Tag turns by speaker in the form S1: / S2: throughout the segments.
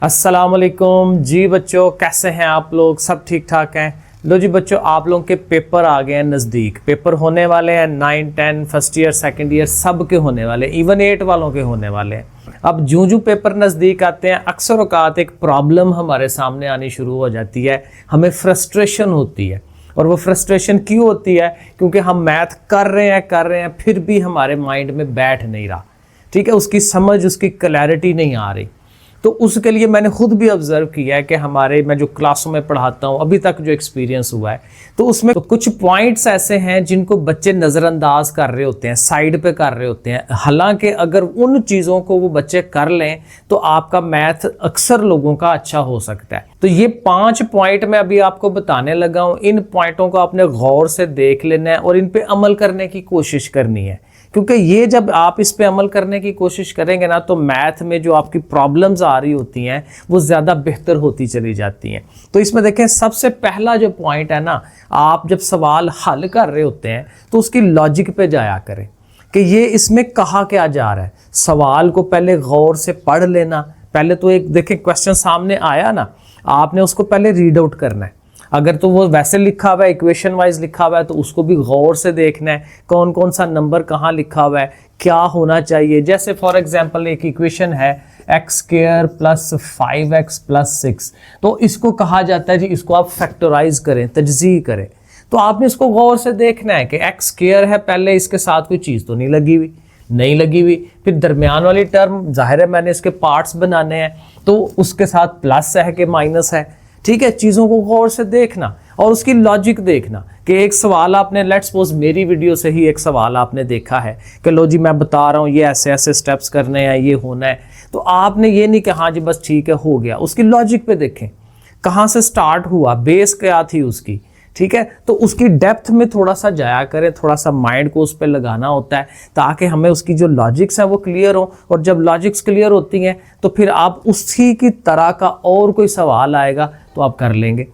S1: अस्सलाम वालेकुम जी बच्चों, कैसे हैं आप लोग? सब ठीक ठाक हैं? लो जी बच्चों, आप लोगों के पेपर आ गए हैं नज़दीक। पेपर होने वाले हैं 9, 10 फर्स्ट ईयर सेकंड ईयर सब के होने वाले, इवन 8 वालों के होने वाले हैं। अब जूं पेपर नज़दीक आते हैं अक्सर औकात एक प्रॉब्लम हमारे सामने आनी शुरू हो जाती है, हमें फ्रस्ट्रेशन होती है। और वो फ्रस्ट्रेशन क्यों होती है? क्योंकि हम मैथ कर रहे हैं फिर भी हमारे माइंड में बैठ नहीं रहा। ठीक है, उसकी समझ, उसकी क्लैरिटी नहीं आ रही। तो उसके लिए मैंने खुद भी ऑब्जर्व किया है कि मैं जो क्लासों में पढ़ाता हूँ अभी तक जो एक्सपीरियंस हुआ है, तो उसमें तो कुछ पॉइंट्स ऐसे हैं जिनको बच्चे नज़रअंदाज कर रहे होते हैं, साइड पे कर रहे होते हैं। हालांकि अगर उन चीज़ों को वो बच्चे कर लें तो आपका मैथ अक्सर लोगों का अच्छा हो सकता है। तो ये 5 पॉइंट मैं अभी आपको बताने लगा हूँ। इन पॉइंटों को आपने गौर से देख लेना है और इन पे अमल करने की कोशिश करनी है, क्योंकि ये जब आप इस पे अमल करने की कोशिश करेंगे ना तो मैथ में जो आपकी प्रॉब्लम्स आ रही होती हैं वो ज़्यादा बेहतर होती चली जाती हैं। तो इसमें देखें, सबसे पहला जो पॉइंट है ना, आप जब सवाल हल कर रहे होते हैं तो उसकी लॉजिक पे जाया करें कि ये इसमें कहा क्या जा रहा है। सवाल को पहले गौर से पढ़ लेना। पहले तो एक देखें, क्वेश्चन सामने आया ना, आपने उसको पहले रीड आउट करना है। अगर तो वो वैसे लिखा हुआ है, इक्वेशन वाइज लिखा हुआ है, तो उसको भी गौर से देखना है कौन कौन सा नंबर कहाँ लिखा हुआ है, क्या होना चाहिए। जैसे फॉर एग्जांपल एक इक्वेशन है x² + 5x + 6, तो इसको कहा जाता है जी, इसको आप फैक्टराइज करें, तजज़ी करें। तो आपने इसको गौर से देखना है कि x² है, पहले इसके साथ कोई चीज़ तो नहीं लगी हुई। फिर दरमियान वाली टर्म, जाहिर है मैंने इसके पार्ट्स बनाने हैं, तो उसके साथ प्लस है कि माइनस है। ठीक है, चीज़ों को गौर से देखना और उसकी लॉजिक देखना कि एक सवाल आपने, लेट्स सपोज मेरी वीडियो से ही एक सवाल आपने देखा है कि लो जी मैं बता रहा हूँ ये ऐसे ऐसे स्टेप्स करने हैं, ये होना है, तो आपने ये नहीं कि हाँ जी बस ठीक है हो गया। उसकी लॉजिक पे देखें कहाँ से स्टार्ट हुआ, बेस क्या थी उसकी। ठीक है, तो उसकी डेप्थ में थोड़ा सा जाया करें, थोड़ा सा माइंड को उस पर लगाना होता है ताकि हमें उसकी जो लॉजिक्स हैं वो क्लियर हो। और जब लॉजिक्स क्लियर होती हैं तो फिर आप उसी की तरह का और कोई सवाल आएगा तो आप कर लेंगे।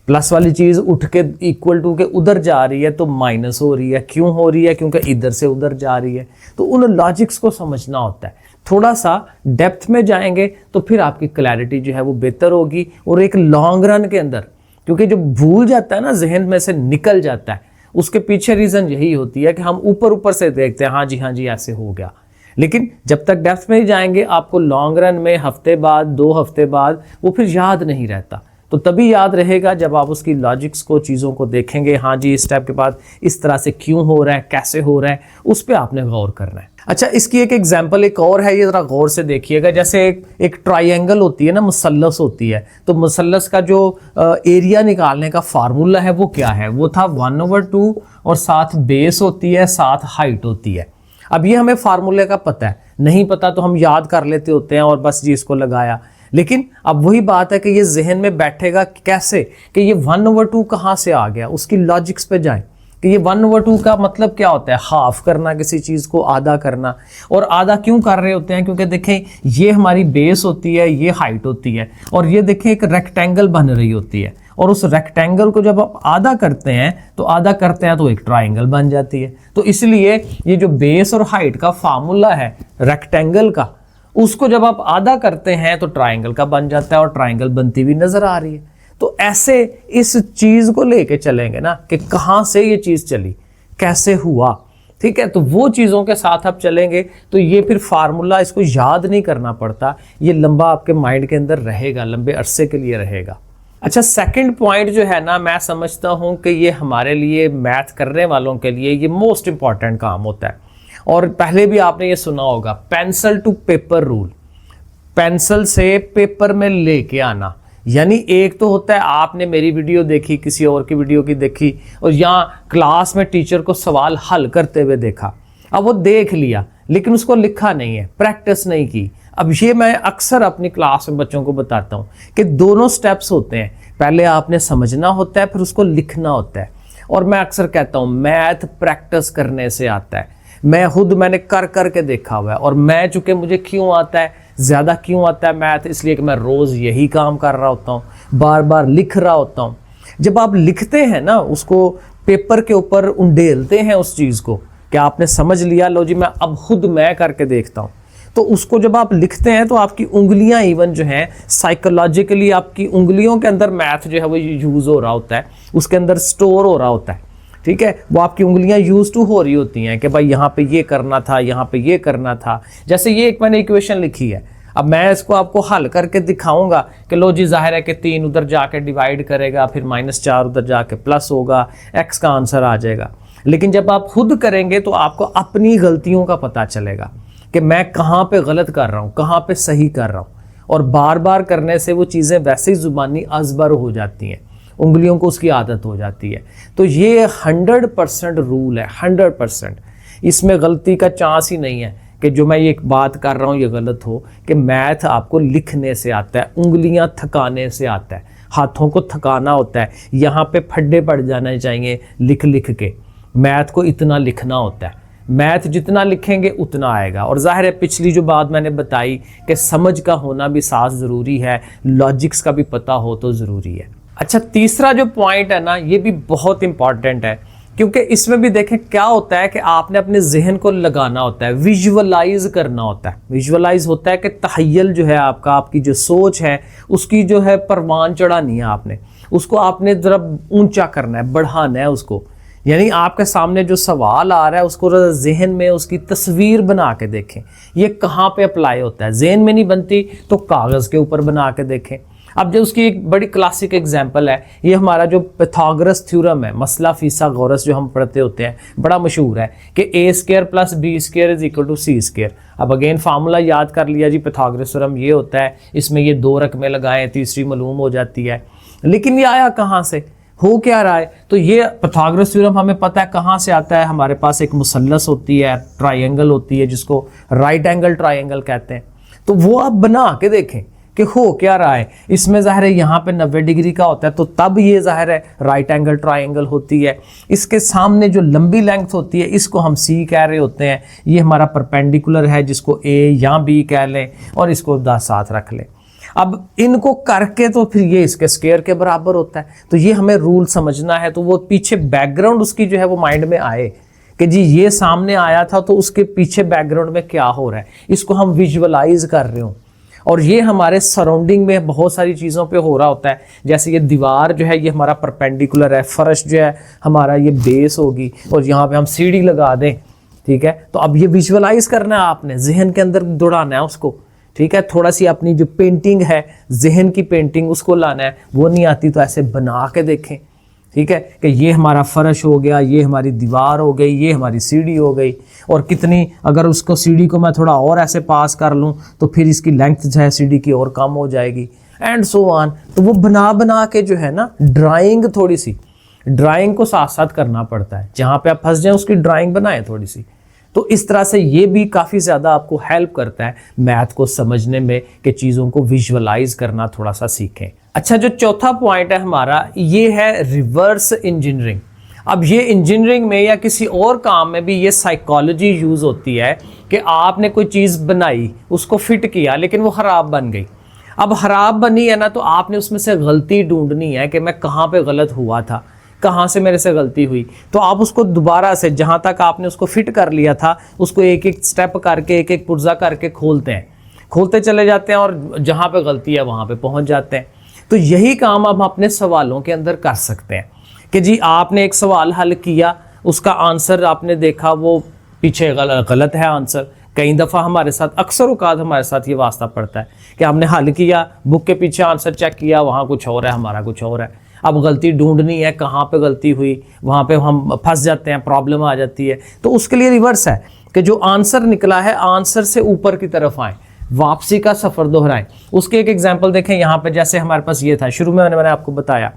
S1: प्लस वाली चीज़ उठ के इक्वल टू के उधर जा रही है तो माइनस हो रही है, क्यों हो रही है? क्योंकि इधर से उधर जा रही है। तो उन लॉजिक्स को समझना होता है। थोड़ा सा डेप्थ में जाएंगे तो फिर आपकी क्लैरिटी जो है वो बेहतर होगी। और एक लॉन्ग रन के अंदर, क्योंकि जो भूल जाता है ना, जहन में से निकल जाता है, उसके पीछे रीज़न यही होती है कि हम ऊपर से देखते हैं हाँ जी ऐसे हो गया। लेकिन जब तक डेप्थ में ही जाएंगे आपको लॉन्ग रन में हफ्ते बाद, 2 हफ्ते बाद वो फिर याद नहीं रहता। तो तभी याद रहेगा जब आप उसकी लॉजिक्स को, चीज़ों को देखेंगे। हाँ जी, इस स्टेप के बाद इस तरह से क्यों हो रहा है, कैसे हो रहा है, उस पर आपने गौर करना है। अच्छा, इसकी एक एग्जांपल एक और है, ये ज़रा गौर से देखिएगा। जैसे एक ट्रायंगल होती है ना, मुसल्लस होती है, तो मुसल्लस का जो एरिया निकालने का फार्मूला है वो क्या है? वो था 1/2 और साथ बेस होती है, साथ हाइट होती है। अब ये हमें फार्मूले का पता है, नहीं पता तो हम याद कर लेते होते हैं और बस जी इसको लगाया। लेकिन अब वही बात है कि ये जहन में बैठेगा कैसे कि ये 1/2 कहाँ से आ गया। उसकी लॉजिक्स पे जाएं कि ये 1/2 का मतलब क्या होता है? हाफ करना, किसी चीज़ को आधा करना। और आधा क्यों कर रहे होते हैं? क्योंकि देखें ये हमारी बेस होती है, ये हाइट होती है, और ये देखें एक रेक्टेंगल बन रही होती है। और उस रेक्टेंगल को जब आप आधा करते हैं तो एक ट्राइंगल बन जाती है। तो इसलिए ये जो बेस और हाइट का फार्मूला है रेक्टेंगल का, उसको जब आप आधा करते हैं तो ट्राइंगल का बन जाता है और ट्राइंगल बनती हुई नजर आ रही है। तो ऐसे इस चीज को लेके चलेंगे ना कि कहाँ से ये चीज चली, कैसे हुआ। ठीक है, तो वो चीज़ों के साथ आप चलेंगे तो ये फिर फार्मूला, इसको याद नहीं करना पड़ता, ये लंबा आपके माइंड के अंदर रहेगा, लंबे अरसे के लिए रहेगा। अच्छा, सेकंड पॉइंट जो है ना, मैं समझता हूँ कि ये हमारे लिए, मैथ करने वालों के लिए ये मोस्ट इंपॉर्टेंट काम होता है। और पहले भी आपने ये सुना होगा, pencil to paper rule. Pencil से पेपर में लेके आना, यानी एक तो होता है आपने मेरी वीडियो देखी, किसी और की वीडियो की देखी, और यहाँ क्लास में टीचर को सवाल हल करते हुए देखा। अब वो देख लिया लेकिन उसको लिखा नहीं है, प्रैक्टिस नहीं की। अब ये मैं अक्सर अपनी क्लास में बच्चों को बताता हूँ कि दोनों स्टेप्स होते हैं, पहले आपने समझना होता है फिर उसको लिखना होता है। और मैं अक्सर कहता हूँ मैथ प्रैक्टिस करने से आता है। मैंने कर के देखा हुआ है। और मैं चूंकि मुझे क्यों आता है, ज़्यादा क्यों आता है मैथ, इसलिए कि मैं रोज़ यही काम कर रहा होता हूँ, बार बार लिख रहा होता हूँ। जब आप लिखते हैं ना, उसको पेपर के ऊपर उंडेलते हैं उस चीज़ को कि आपने समझ लिया, लो जी मैं अब खुद मैं करके देखता हूँ, तो उसको जब आप लिखते हैं तो आपकी उंगलियां इवन जो हैं साइकोलॉजिकली आपकी उंगलियों के अंदर मैथ जो है वो यूज़ हो रहा होता है, उसके अंदर स्टोर हो रहा होता है, ठीक है। वो आपकी उंगलियां यूज टू हो रही होती हैं कि भाई यहाँ पे ये करना था, यहाँ पे ये करना था। जैसे ये एक मैंने इक्वेशन लिखी है, अब मैं इसको आपको हल करके दिखाऊंगा कि लो जी जाहिर है कि 3 उधर जाके डिवाइड करेगा, फिर -4 उधर जाके प्लस होगा, x का आंसर आ जाएगा। लेकिन जब आप खुद करेंगे तो आपको अपनी गलतियों का पता चलेगा कि मैं कहाँ पे गलत कर रहा हूँ, कहाँ पे सही कर रहा हूँ। और बार बार करने से वो चीज़ें वैसे ही ज़ुबानी अज़बर हो जाती हैं, उंगलियों को उसकी आदत हो जाती है। तो ये 100% रूल है, 100%। इसमें गलती का चांस ही नहीं है कि जो मैं ये बात कर रहा हूँ ये गलत हो। कि मैथ आपको लिखने से आता है, उंगलियां थकाने से आता है, हाथों को थकाना होता है, यहाँ पे फड्डे पड़ जाने चाहिए लिख लिख के। मैथ को इतना लिखना होता है, मैथ जितना लिखेंगे उतना आएगा। और जाहिर है पिछली जो बात मैंने बताई कि समझ का होना भी साथ ज़रूरी है, लॉजिक्स का भी पता हो तो ज़रूरी है। अच्छा, तीसरा जो पॉइंट है ना, ये भी बहुत इंपॉर्टेंट है, क्योंकि इसमें भी देखें क्या होता है कि आपने अपने जहन को लगाना होता है, विजुअलाइज करना होता है। विजुअलाइज होता है कि तहय्युल जो है आपका, आपकी जो सोच है उसकी जो है परवान चढ़ानी है आपने, उसको आपने ज़रा ऊंचा करना है, बढ़ाना है उसको। यानी आपके सामने जो सवाल आ रहा है उसको जहन में उसकी तस्वीर बना के देखें, ये कहाँ पे अप्लाई होता है। जहन में नहीं बनती तो कागज़ के ऊपर बना के देखें। अब जो उसकी एक बड़ी क्लासिक एग्जांपल है, ये हमारा जो पाइथागोरस थ्योरम है, मसला फिसागोरस जो हम पढ़ते होते हैं, बड़ा मशहूर है कि a² + b² = c²। अब अगेन फार्मूला याद कर लिया जी, पाइथागोरस थ्योरम ये होता है, इसमें ये 2 रकमें लगाएं, तीसरी मालूम हो जाती है। लेकिन ये आया कहाँ से, हो क्या रहा है? तो ये पाइथागोरस थ्योरम हमें पता है कहाँ से आता है। हमारे पास एक मुसल्लस होती है, ट्राइंगल होती है, जिसको राइट एंगल ट्राइंगल कहते हैं। तो वो आप बना के देखें कि हो क्या रहा है। इसमें ज़ाहिर है यहाँ पे 90 डिग्री का होता है, तो तब ये ज़ाहिर है राइट एंगल ट्राइंगल होती है। इसके सामने जो लंबी लेंथ होती है इसको हम सी कह रहे होते हैं। ये हमारा परपेंडिकुलर है, जिसको ए या बी कह लें, और इसको 10 साथ रख लें। अब इनको करके तो फिर ये इसके स्क्वायर के बराबर होता है। तो ये हमें रूल समझना है, तो वो पीछे बैकग्राउंड उसकी जो है वो माइंड में आए कि जी ये सामने आया था तो उसके पीछे बैकग्राउंड में क्या हो रहा है, इसको हम विजुअलाइज कर रहे हो। और ये हमारे सराउंडिंग में बहुत सारी चीज़ों पे हो रहा होता है। जैसे ये दीवार जो है ये हमारा परपेंडिकुलर है, फर्श जो है हमारा ये बेस होगी, और यहाँ पे हम सीढ़ी लगा दें, ठीक है। तो अब ये विजुअलाइज करना है आपने, जहन के अंदर दौड़ाना है उसको, ठीक है। थोड़ा सी अपनी जो पेंटिंग है, जहन की पेंटिंग, उसको लाना है। वो नहीं आती तो ऐसे बना के देखें, ठीक है, कि ये हमारा फर्श हो गया, ये हमारी दीवार हो गई, ये हमारी सीढ़ी हो गई। और कितनी, अगर उसको सीढ़ी को मैं थोड़ा और ऐसे पास कर लूँ तो फिर इसकी लेंथ जो है सीढ़ी की और कम हो जाएगी, एंड सो ऑन। तो वो बना बना के जो है ना, ड्राइंग, थोड़ी सी ड्राइंग को साथ साथ करना पड़ता है। जहाँ पे आप फंस जाएं उसकी ड्राइंग बनाएं थोड़ी सी। तो इस तरह से ये भी काफ़ी ज़्यादा आपको हेल्प करता है मैथ को समझने में, कि चीज़ों को विजुअलाइज करना थोड़ा सा सीखें। अच्छा, जो चौथा पॉइंट है हमारा, ये है रिवर्स इंजीनियरिंग। अब ये इंजीनियरिंग में या किसी और काम में भी ये साइकोलॉजी यूज़ होती है कि आपने कोई चीज़ बनाई, उसको फिट किया, लेकिन वो ख़राब बन गई। अब ख़राब बनी है ना, तो आपने उसमें से गलती ढूंढनी है कि मैं कहाँ पे गलत हुआ था, कहाँ से मेरे से गलती हुई। तो आप उसको दोबारा से जहाँ तक आपने उसको फिट कर लिया था, उसको एक एक स्टेप करके, एक एक पुर्जा करके खोलते हैं, खोलते चले जाते हैं, और जहाँ पे गलती है वहाँ पे पहुँच जाते हैं। तो यही काम अब अपने सवालों के अंदर कर सकते हैं कि जी आपने एक सवाल हल किया, उसका आंसर आपने देखा वो पीछे गलत है आंसर। कई दफ़ा हमारे साथ, अक्सर औकात हमारे साथ ये वास्ता पड़ता है कि हमने हल किया, बुक के पीछे आंसर चेक किया, वहाँ कुछ और है, हमारा कुछ और है। अब गलती ढूंढनी है, कहाँ पे गलती हुई, वहाँ पे हम फंस जाते हैं, प्रॉब्लम आ जाती है। तो उसके लिए रिवर्स है कि जो आंसर निकला है, आंसर से ऊपर की तरफ आएँ, वापसी का सफ़र दोहराएं। उसके एक एग्जांपल देखें यहाँ पे। जैसे हमारे पास ये था, शुरू में मैंने आपको बताया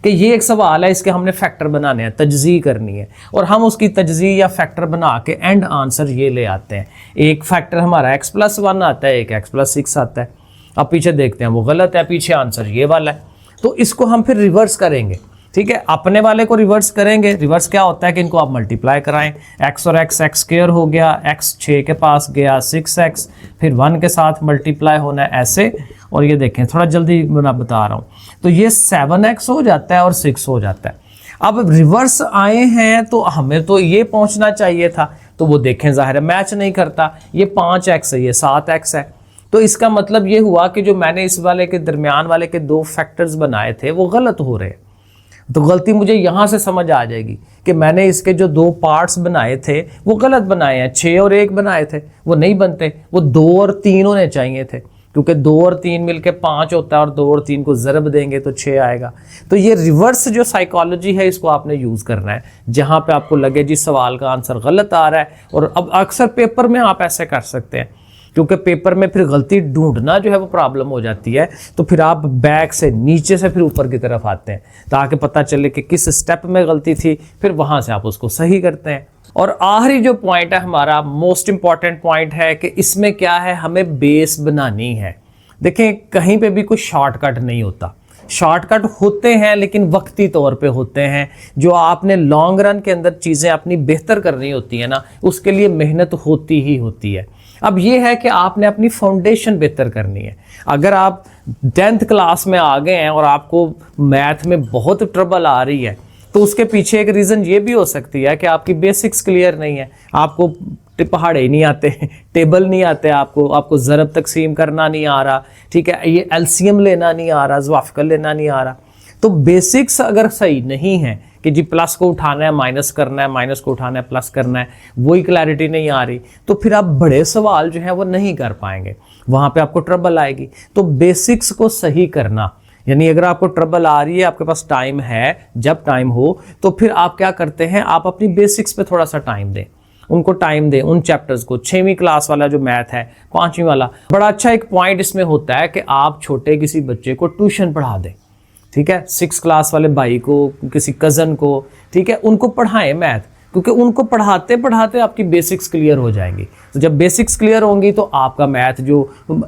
S1: कि ये एक सवाल है, इसके हमने फैक्टर बनाने हैं, तजज़ी करनी है, और हम उसकी तजज़ी या फैक्टर बना के एंड आंसर ये ले आते हैं। एक फैक्टर हमारा x+1 आता है, एक x+6 आता है। अब पीछे देखते हैं वो गलत है, पीछे आंसर ये वाला है। तो इसको हम फिर रिवर्स करेंगे, ठीक है। अपने वाले को रिवर्स करेंगे। रिवर्स क्या होता है कि इनको आप मल्टीप्लाई कराएं, x और x² हो गया, x 6 के पास गया 6x, फिर 1 के साथ मल्टीप्लाई होना है ऐसे। और ये देखें, थोड़ा जल्दी मैं बता रहा हूँ, तो ये 7x हो जाता है और 6 हो जाता है। अब रिवर्स आए हैं तो हमें तो ये पहुँचना चाहिए था, तो वो देखें ज़ाहिर है मैच नहीं करता, ये 5x है ये 7x है। तो इसका मतलब ये हुआ कि जो मैंने इस वाले के दरमियान वाले के 2 फैक्टर्स बनाए थे वो गलत हो रहे हैं। तो गलती मुझे यहाँ से समझ आ जाएगी कि मैंने इसके जो 2 पार्ट्स बनाए थे वो गलत बनाए हैं। 6 और 1 बनाए थे वो नहीं बनते, वो 2 और 3 होने चाहिए थे, क्योंकि 2 और 3 मिलके 5 होता है और 2 और 3 को ज़रब देंगे तो 6 आएगा। तो ये रिवर्स जो साइकोलॉजी है इसको आपने यूज़ करना है, जहाँ पे आपको लगे जी सवाल का आंसर गलत आ रहा है। और अब अक्सर पेपर में आप ऐसे कर सकते हैं, क्योंकि पेपर में फिर गलती ढूंढना जो है वो प्रॉब्लम हो जाती है, तो फिर आप बैक से नीचे से फिर ऊपर की तरफ आते हैं ताकि पता चले कि किस स्टेप में गलती थी, फिर वहाँ से आप उसको सही करते हैं। और आखिरी जो पॉइंट है हमारा मोस्ट इंपॉर्टेंट पॉइंट है कि इसमें क्या है, हमें बेस बनानी है। देखें कहीं पे भी कोई शॉर्टकट नहीं होता, शॉर्टकट होते हैं लेकिन वक्ती तौर पे होते हैं। जो आपने लॉन्ग रन के अंदर चीज़ें अपनी बेहतर करनी होती है ना, उसके लिए मेहनत होती ही होती है। अब ये है कि आपने अपनी फाउंडेशन बेहतर करनी है। अगर आप 10th क्लास में आ गए हैं और आपको मैथ में बहुत ट्रबल आ रही है, तो उसके पीछे एक रीज़न ये भी हो सकती है कि आपकी बेसिक्स क्लियर नहीं है, आपको पहाड़े नहीं आते, टेबल नहीं आते, आपको ज़रब तकसीम करना नहीं आ रहा, ठीक है, ये एलसीएम लेना नहीं आ रहा, ज़वाफ़िकल लेना नहीं आ रहा। तो बेसिक्स अगर सही नहीं है कि जी प्लस को उठाना है माइनस करना है, माइनस को उठाना है प्लस करना है, वही क्लैरिटी नहीं आ रही, तो फिर आप बड़े सवाल जो है वो नहीं कर पाएंगे, वहाँ पे आपको ट्रबल आएगी। तो बेसिक्स को सही करना, यानी अगर आपको ट्रबल आ रही है, आपके पास टाइम है, जब टाइम हो तो फिर आप क्या करते हैं, आप अपनी बेसिक्स पे थोड़ा सा टाइम दें, उनको टाइम दें, उन चैप्टर्स को। 6वीं क्लास वाला जो मैथ है, 5वीं वाला, बड़ा अच्छा एक पॉइंट इसमें होता है कि आप छोटे किसी बच्चे को ट्यूशन पढ़ा दें, ठीक है, 6 क्लास वाले भाई को, किसी कज़न को, ठीक है, उनको पढ़ाएं मैथ, क्योंकि उनको पढ़ाते पढ़ाते आपकी बेसिक्स क्लियर हो जाएंगी। तो जब बेसिक्स क्लियर होंगी तो आपका मैथ जो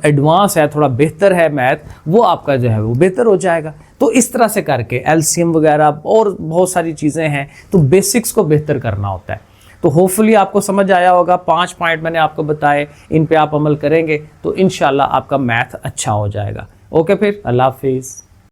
S1: एडवांस है, थोड़ा बेहतर है मैथ, वो आपका जो है वो बेहतर हो जाएगा। तो इस तरह से करके एलसीएम वगैरह और बहुत सारी चीज़ें हैं, तो बेसिक्स को बेहतर करना होता है। तो होपफुली आपको समझ आया होगा। 5 पॉइंट मैंने आपको बताए, इन पे आप अमल करेंगे तो इंशाल्लाह आपका मैथ अच्छा हो जाएगा। ओके, फिर अल्लाह हाफिज़।